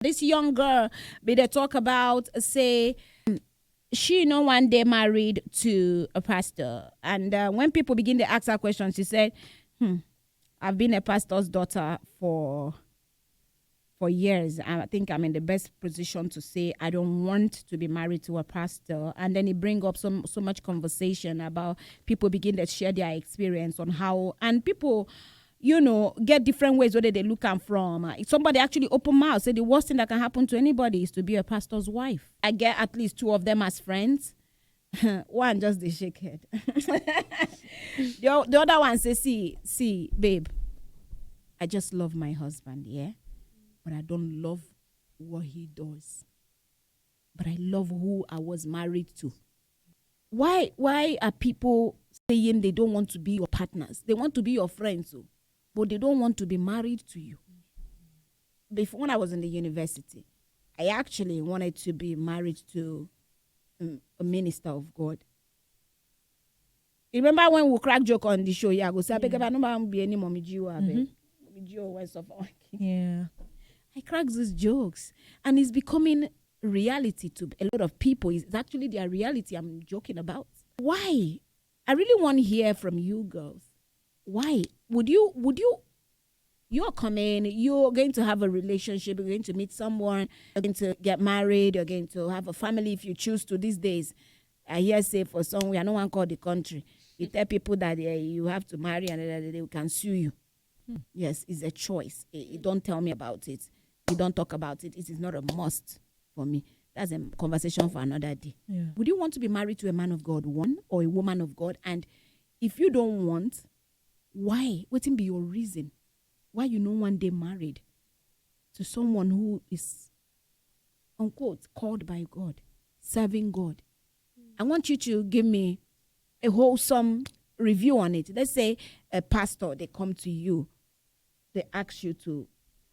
This young girl, they talk about, say, she one day married to a pastor. And when people begin to ask her questions, she said, I've been a pastor's daughter for years. I think I'm in the best position to say I don't want to be married to a pastor. And then it brings up so much conversation about people begin to share their experience on how, and people, get different ways whether they look and from. Somebody actually open mouth, say the worst thing that can happen to anybody is to be a pastor's wife. I get at least 2 of them as friends. One just the shake head. The other one say, see, babe, I just love my husband, yeah? But I don't love what he does. But I love who I was married to. Why are people saying they don't want to be your partners? They want to be your friends, but they don't want to be married to you. Before, when I was in the university, I actually wanted to be married to a minister of God. You remember when we crack joke on the show? Yeah, I go say, I don't be any mommy Gio. Yeah. I crack these jokes, and it's becoming reality to a lot of people. It's actually their reality I'm joking about. Why? I really want to hear from you girls. Why would you're coming, you're going to have a relationship, you're going to meet someone, you're going to get married, you're going to have a family if you choose to these days. I hear say for somewhere, no one call the country. You tell people that you have to marry and they can sue you. Yes, it's a choice. You don't tell me about it. You don't talk about it. It is not a must for me. That's a conversation for another day. Yeah. Would you want to be married to a man of God, one, or a woman of God? And if you don't want, why? What will be your reason? Why you no one day married to someone who is, unquote, called by God, serving God? I want you to give me a wholesome review on it. Let's say a pastor, they come to you, they ask you to,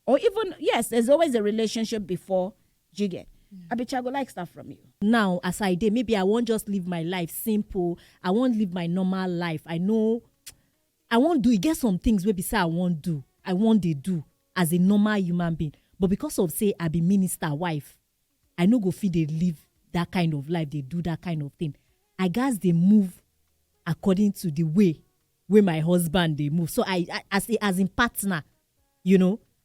or even, yes, there's always a relationship before you get. Abichago like stuff from you. Now, as I did, maybe I won't just live my life simple. I won't live my normal life. I know I won't do it. Get some things where beside I won't do. I want they do as a normal human being. But because of say I be minister wife, I know go feed they live that kind of life. They do that kind of thing. I guess they move according to the way where my husband they move. So I as in partner,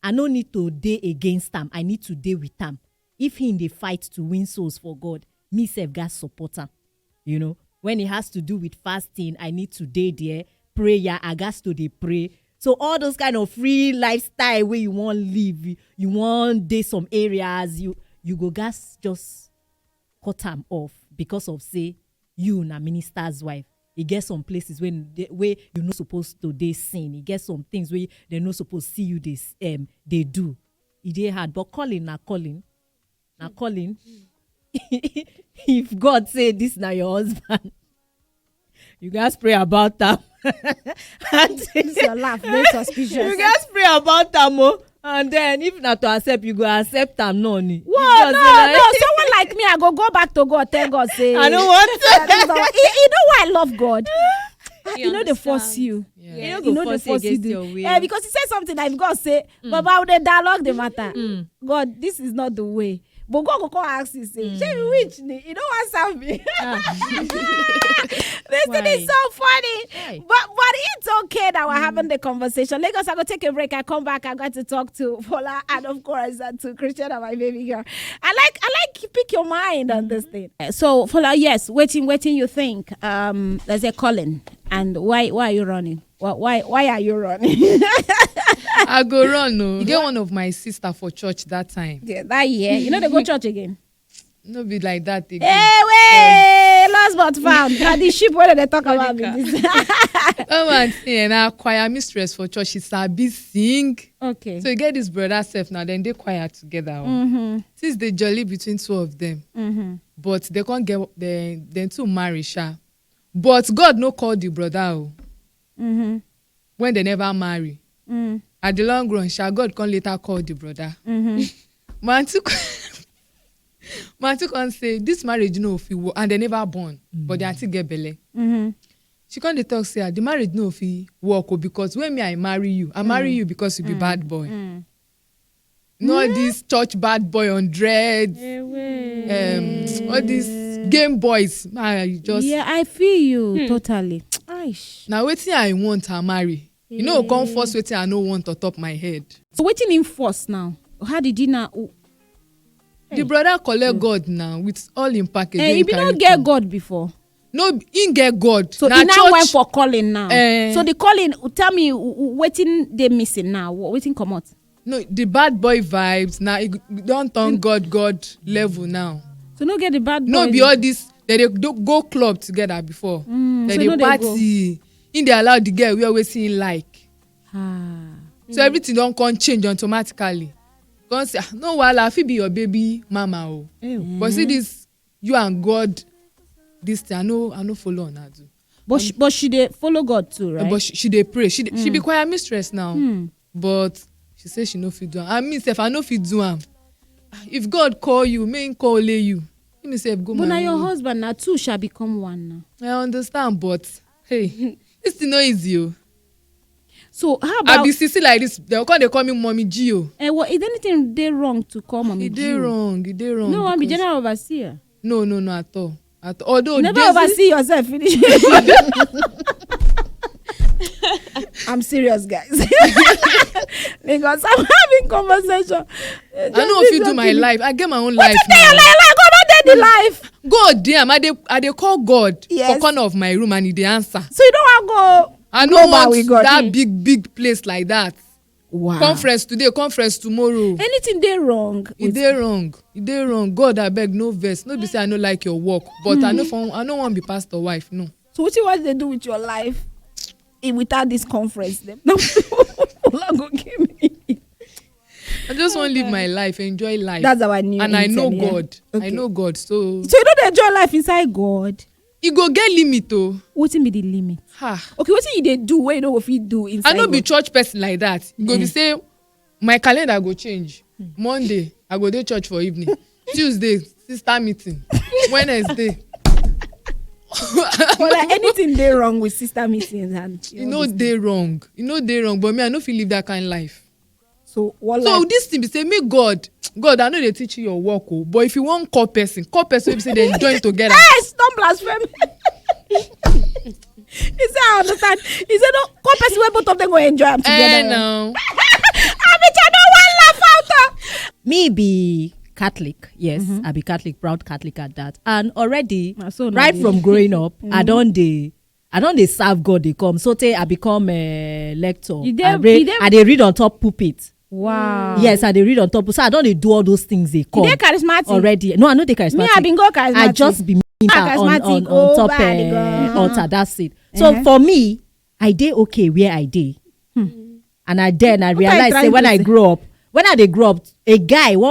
I no need to date against them. I need to date with them. If he in the fight to win souls for God, me self got support him. When it has to do with fasting, I need to date there. Prayer, I got to dey pray. So all those kind of free lifestyle where you want live, you want date some areas, you go gas just cut them off because of say you na minister's wife. You get some places where you're not supposed to they sin. You get some things where they're not supposed to see you they do. It dey hard, but calling. If God say this now your husband, you guys pray about them. This your laugh, very suspicious. You guys pray about them, and then if not to accept, you go accept them. No. Whoa, no. Someone like me, I go back to God, tell God, say I don't want to. You know why I love God? They force you. Yeah. They force you do. Because he said something like God say, but about the dialogue the matter. God, this is not the way. But God go ask you, say, which you don't want to serve me. This thing is so funny. Why? But it's okay that we're having the conversation. Lagos, I go take a break. I come back. I got to talk to Fola and of course to Christian and my baby girl. I like pick your mind on this thing. So Fola, yes, waiting. You think there's a calling, and why are you running? Why are you running? I go run. No, you get one of my sister for church that time. Yeah, that year. They go church again. No be like that again. Hey, wait, lost but found. The sheep where they talk about this. Oh man, and choir mistress for church. She sabi sing. Okay. So you get this brother self now. Then they choir together. Since they jolly between 2 of them, but they can't get then two marry sha. But God no call the brother. When they never marry. At the long run, shall God can later call the brother. Man took and say this marriage if you work, and they never born, but they still get belly. She can't talk say the marriage if you work because when I marry you, I marry you because you be bad boy. All this church bad boy on dreads, all these game boys. Yeah, I feel you totally. Now wetin I want to marry. You know, come first wetin I no want on top my head. So wetin him first now? How did he now? The brother collect God now with all in package. He be not get God before. No, he get God. So he now went for calling now. So the calling, tell me, wetin they missing now? Wetin come out? No, the bad boy vibes now. He don't turn God level now. So no get the bad boy. No be all this. They go club together before. They so party. In they allow the girl where we see like. So everything don't come change automatically. Come say, no, while I feel be your baby mama. Oh. But see this, you and God. This thing I know follow on that too. But she dey follow God too, right? But she dey pray. She be choir mistress now. But she say she no fit do am. I mean sef I no fit do am. If God call you, may him call you. Me sef go. But now your husband now two shall become one now. I understand, but hey, this thing no easy o. So how about I be sissy like this? They call me mommy Gio. What is anything dey wrong to call mommy Gio? It dey wrong. No, I'm be general overseer. No, at all. Although you never oversee yourself finish. I'm serious, guys. Because I'm having conversation. I know if you do my life, I get my own life. What you life? God not dead the life. God damn, I dey call God yes. for corner of my room and he dey answer. So you don't want to go. I don't want that big place like that. Wow. Conference today, conference tomorrow. Anything dey wrong? It dey wrong. God abeg no vex. No be say I no like your work, but I no want be pastor wife. No. So what they do with your life without this conference? Them. I just want to live my life, enjoy life. That's our new. And I know God. Okay. I know God. So you don't enjoy life inside God. You go get limit oh. Wetin be the limit? Okay, wetin you dey do wey you no go fit do inside? I no be church person like that. You go be say my calendar go change. Monday I go dey church for evening. Tuesday sister meeting. Wednesday. But like anything dey wrong with sister meetings and you know dey wrong. But me I no fit live that kind of life. So what? So this thing be say make God I know they teach you your work oh, but if you want call person wey be say they join together. Yes, don't blaspheme. He said I understand. He said no call person wey both of them go enjoy am together. No. I don't want laugh out. Me be Catholic, yes, I be Catholic, proud Catholic at that. And already, right from growing up, I don't dey serve God. They come so I become a lector. I dey read on top pulpit. Wow. Yes, I dey read on top. So I don't do all those things. They come. You dey charismatic already. No, I no dey charismatic. Me, I been go charismatic. I just be on top altar. That's it. So for me, I dey okay where I dey. And I realize say when I grow up, one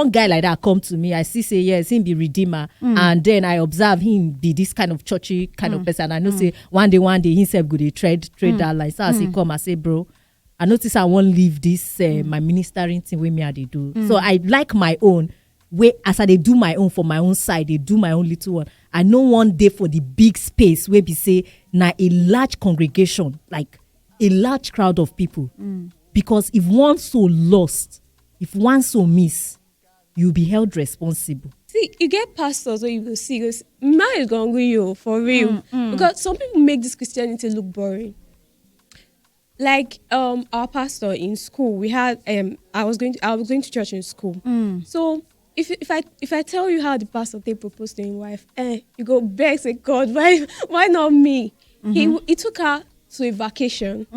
guy like that come to me, I say yes, him be redeemer. And then I observe him be this kind of churchy kind of person. I know say one day himself go dey tread that line. So I say come, I say bro, I notice I won't leave this my ministering thing with me I dey do. So I like my own way as I dey do my own for my own side, they do my own little one. I know one day for the big space where be say na a large congregation, like a large crowd of people. Because if one so lost, if one so miss, you'll be held responsible. See, you get pastors where you go see, goes, man is going to you for real. Because some people make this Christianity look boring. Like our pastor in school, we had I was going to church in school. So if I tell you how the pastor they proposed to his wife, you go beg say God, why not me? He took her to a vacation.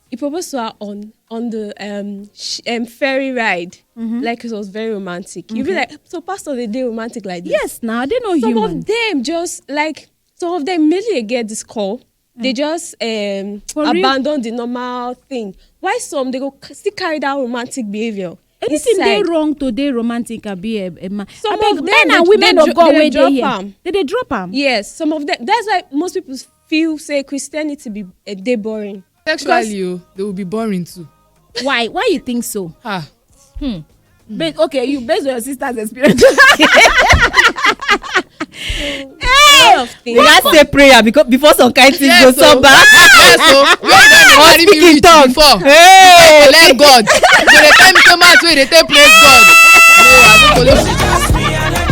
He proposed to her on the ferry ride. Like it was very romantic. You'd be like, so pastor they romantic like this? Yes, now they know some human. of them just like some of them immediately get this call. They just abandon the normal thing. Why some they go still carry that romantic behavior? Anything they wrong to they romantic and be a man. Some of them men and women of God where they here. They drop them. Yes, some of them. That's why most people feel say Christianity be they boring. Sexually, they will be boring too. Why you think so? But okay, you based on your sister's experience. Hey, lot of things. We had to say prayer because before some kind things go so bad. Yes, so when you don marry me Speaking reach tongue. before, Hey. collect God. So they tell me so much wey they take praise God. No, I no follow you.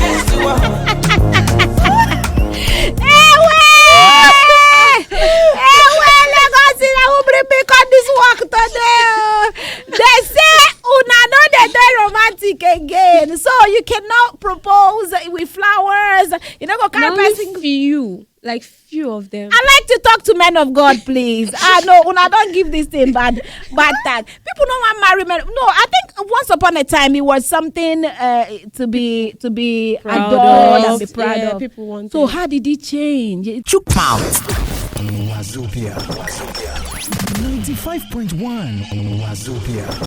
This work today. They say una no dey dey romantic again, so you cannot propose with flowers. You know, go Na carry only person. few, like few of them. I like to talk to men of God, please. No, una don't give this thing bad tag. People don't want marry men. No, I think once upon a time it was something to be Proud adored of. and be proud Yeah, of. people want So it. how did it change? Wazobia 95.1 Wazobia.